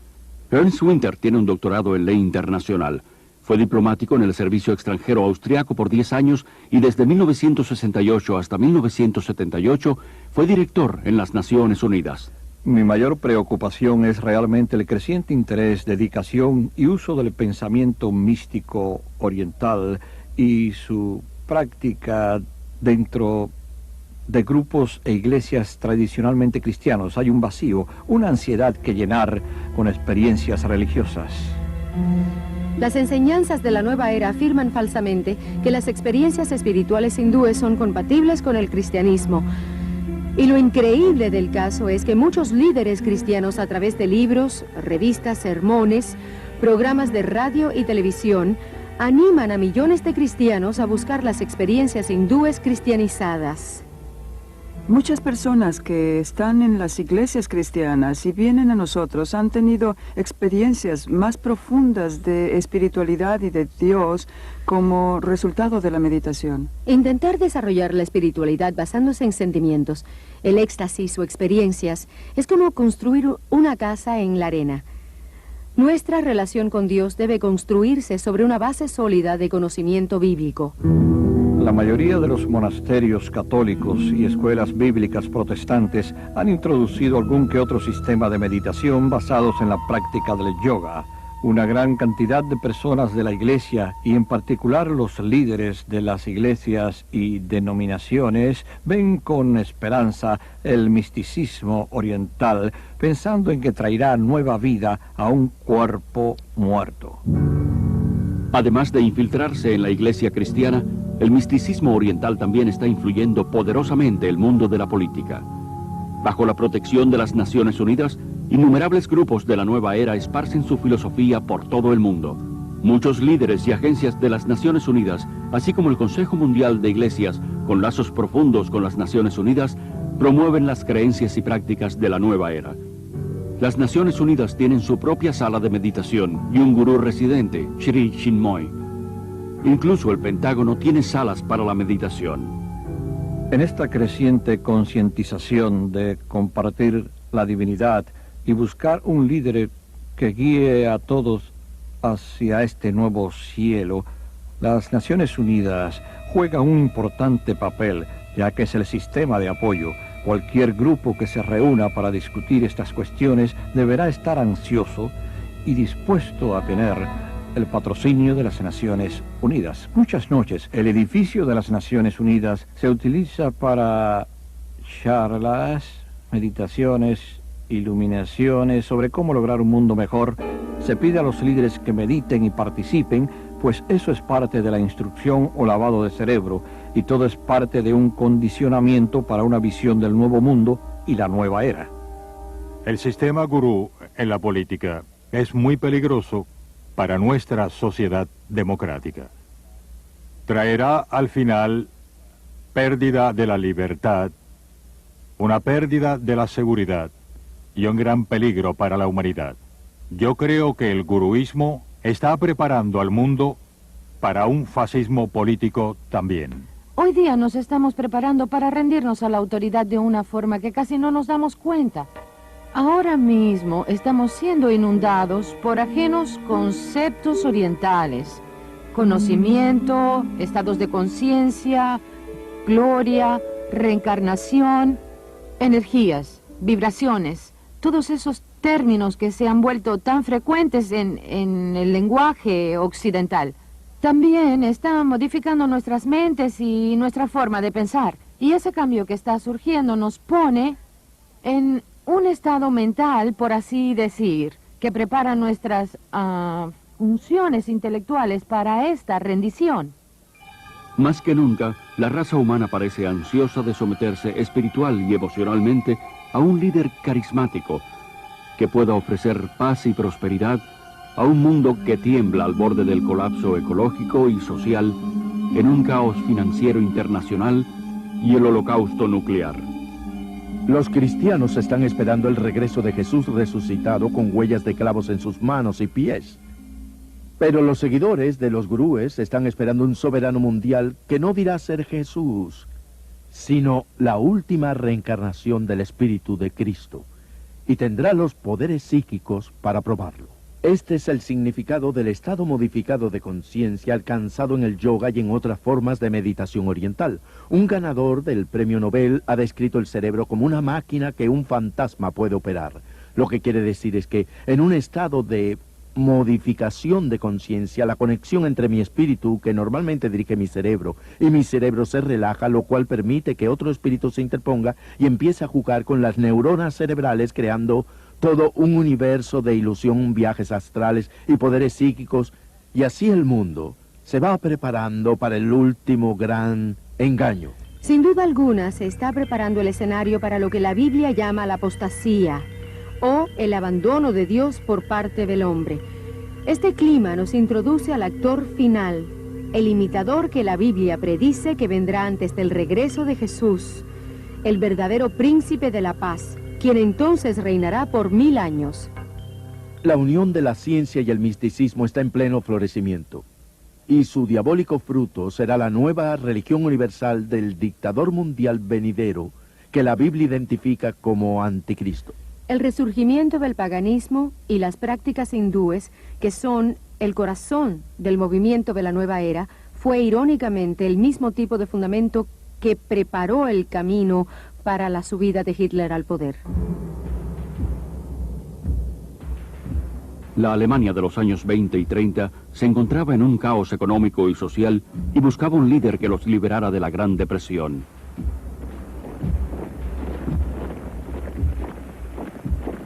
Ernst Winter tiene un doctorado en ley internacional. Fue diplomático en el servicio extranjero austriaco por 10 años y desde 1968 hasta 1978 fue director en las Naciones Unidas. Mi mayor preocupación es realmente el creciente interés, dedicación y uso del pensamiento místico oriental y su práctica dentro de grupos e iglesias tradicionalmente cristianos. Hay un vacío, una ansiedad que llenar con experiencias religiosas. Las enseñanzas de la nueva era afirman falsamente que las experiencias espirituales hindúes son compatibles con el cristianismo. Y lo increíble del caso es que muchos líderes cristianos a través de libros, revistas, sermones, programas de radio y televisión animan a millones de cristianos a buscar las experiencias hindúes cristianizadas. Muchas personas que están en las iglesias cristianas y vienen a nosotros han tenido experiencias más profundas de espiritualidad y de Dios como resultado de la meditación. Intentar desarrollar la espiritualidad basándose en sentimientos, el éxtasis o experiencias es como construir una casa en la arena. Nuestra relación con Dios debe construirse sobre una base sólida de conocimiento bíblico. La mayoría de los monasterios católicos y escuelas bíblicas protestantes han introducido algún que otro sistema de meditación basados en la práctica del yoga. Una gran cantidad de personas de la iglesia, y en particular los líderes de las iglesias y denominaciones, ven con esperanza el misticismo oriental, pensando en que traerá nueva vida a un cuerpo muerto. Además de infiltrarse en la iglesia cristiana, el misticismo oriental también está influyendo poderosamente el mundo de la política. Bajo la protección de las Naciones Unidas, innumerables grupos de la nueva era esparcen su filosofía por todo el mundo. Muchos líderes y agencias de las Naciones Unidas, así como el Consejo Mundial de Iglesias, con lazos profundos con las Naciones Unidas, promueven las creencias y prácticas de la nueva era. Las Naciones Unidas tienen su propia sala de meditación y un gurú residente, Sri Chinmoy. Incluso el Pentágono tiene salas para la meditación. En esta creciente concientización de compartir la divinidad y buscar un líder que guíe a todos hacia este nuevo cielo, las Naciones Unidas juegan un importante papel, ya que es el sistema de apoyo. Cualquier grupo que se reúna para discutir estas cuestiones deberá estar ansioso y dispuesto a tener el patrocinio de las Naciones Unidas. Muchas noches, el edificio de las Naciones Unidas se utiliza para charlas, meditaciones, iluminaciones sobre cómo lograr un mundo mejor. Se pide a los líderes que mediten y participen, pues eso es parte de la instrucción o lavado de cerebro, y todo es parte de un condicionamiento para una visión del nuevo mundo y la nueva era. El sistema gurú en la política es muy peligroso para nuestra sociedad democrática. Traerá al final pérdida de la libertad, una pérdida de la seguridad y un gran peligro para la humanidad. Yo creo que el guruismo está preparando al mundo para un fascismo político también. Hoy día nos estamos preparando para rendirnos a la autoridad de una forma que casi no nos damos cuenta. Ahora mismo estamos siendo inundados por ajenos conceptos orientales, conocimiento, estados de conciencia, gloria, reencarnación, energías, vibraciones, todos esos términos que se han vuelto tan frecuentes en el lenguaje occidental. También están modificando nuestras mentes y nuestra forma de pensar. Y ese cambio que está surgiendo nos pone en un estado mental, por así decir, que prepara nuestras funciones intelectuales para esta rendición. Más que nunca, la raza humana parece ansiosa de someterse espiritual y emocionalmente a un líder carismático que pueda ofrecer paz y prosperidad a un mundo que tiembla al borde del colapso ecológico y social, en un caos financiero internacional y el holocausto nuclear. Los cristianos están esperando el regreso de Jesús resucitado con huellas de clavos en sus manos y pies. Pero los seguidores de los gurúes están esperando un soberano mundial que no dirá ser Jesús, sino la última reencarnación del Espíritu de Cristo, y tendrá los poderes psíquicos para probarlo. Este es el significado del estado modificado de conciencia alcanzado en el yoga y en otras formas de meditación oriental. Un ganador del premio Nobel ha descrito el cerebro como una máquina que un fantasma puede operar. Lo que quiere decir es que en un estado de modificación de conciencia, la conexión entre mi espíritu, que normalmente dirige mi cerebro, y mi cerebro se relaja, lo cual permite que otro espíritu se interponga y empiece a jugar con las neuronas cerebrales, creando todo un universo de ilusión, viajes astrales y poderes psíquicos, y así el mundo se va preparando para el último gran engaño. Sin duda alguna se está preparando el escenario para lo que la Biblia llama la apostasía, o el abandono de Dios por parte del hombre. Este clima nos introduce al actor final, el imitador que la Biblia predice que vendrá antes del regreso de Jesús. el verdadero príncipe de la paz, quien entonces reinará por 1000 años. La unión de la ciencia y el misticismo está en pleno florecimiento, y su diabólico fruto será la nueva religión universal del dictador mundial venidero que la Biblia identifica como anticristo. El resurgimiento del paganismo y las prácticas hindúes, que son el corazón del movimiento de la nueva era, fue irónicamente el mismo tipo de fundamento que preparó el camino para la subida de Hitler al poder. La Alemania de los años 20 y 30 se encontraba en un caos económico y social y buscaba un líder que los liberara de la Gran Depresión.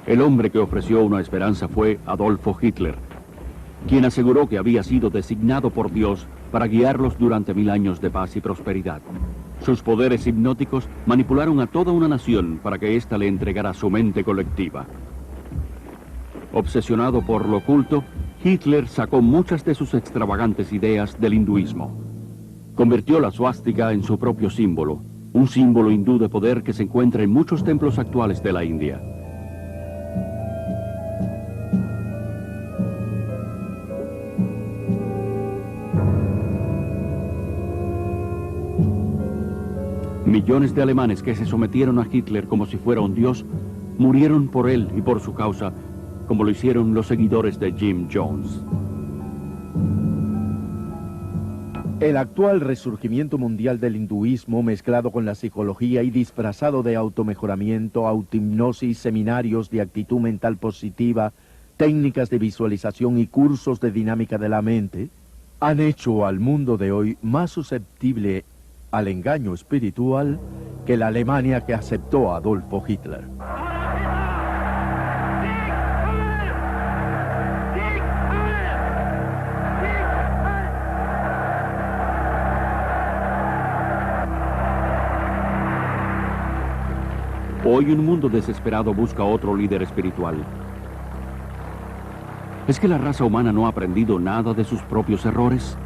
El hombre que ofreció una esperanza fue Adolfo Hitler, quien aseguró que había sido designado por Dios para guiarlos durante 1000 años de paz y prosperidad. Sus poderes hipnóticos manipularon a toda una nación para que ésta le entregara su mente colectiva. Obsesionado por lo oculto, Hitler sacó muchas de sus extravagantes ideas del hinduismo. Convirtió la suástica en su propio símbolo, un símbolo hindú de poder que se encuentra en muchos templos actuales de la India. Millones de alemanes que se sometieron a Hitler como si fuera un dios, murieron por él y por su causa, como lo hicieron los seguidores de Jim Jones. El actual resurgimiento mundial del hinduismo, mezclado con la psicología y disfrazado de automejoramiento, autohipnosis, seminarios de actitud mental positiva, técnicas de visualización y cursos de dinámica de la mente, han hecho al mundo de hoy más susceptible al engaño espiritual que la Alemania que aceptó a Adolfo Hitler. Hoy un mundo desesperado busca otro líder espiritual. ¿Es que la raza humana no ha aprendido nada de sus propios errores?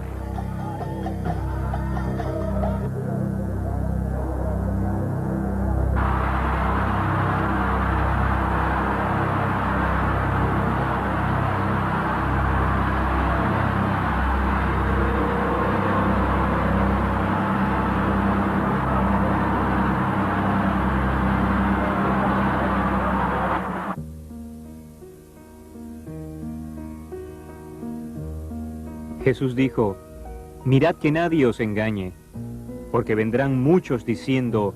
Jesús dijo, mirad que nadie os engañe, porque vendrán muchos diciendo,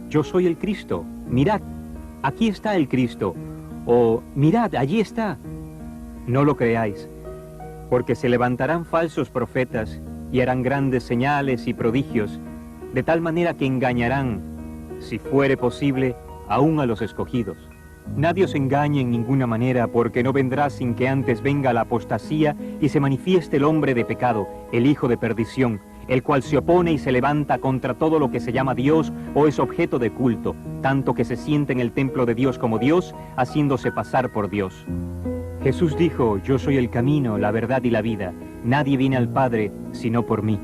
yo soy el Cristo, mirad, aquí está el Cristo, o mirad, allí está. No lo creáis, porque se levantarán falsos profetas y harán grandes señales y prodigios, de tal manera que engañarán, si fuere posible, aún a los escogidos. Nadie os engañe en ninguna manera, porque no vendrá sin que antes venga la apostasía y se manifieste el hombre de pecado, el hijo de perdición, el cual se opone y se levanta contra todo lo que se llama Dios o es objeto de culto, tanto que se siente en el templo de Dios como Dios, haciéndose pasar por Dios. Jesús dijo, yo soy el camino, la verdad y la vida. Nadie viene al Padre sino por mí.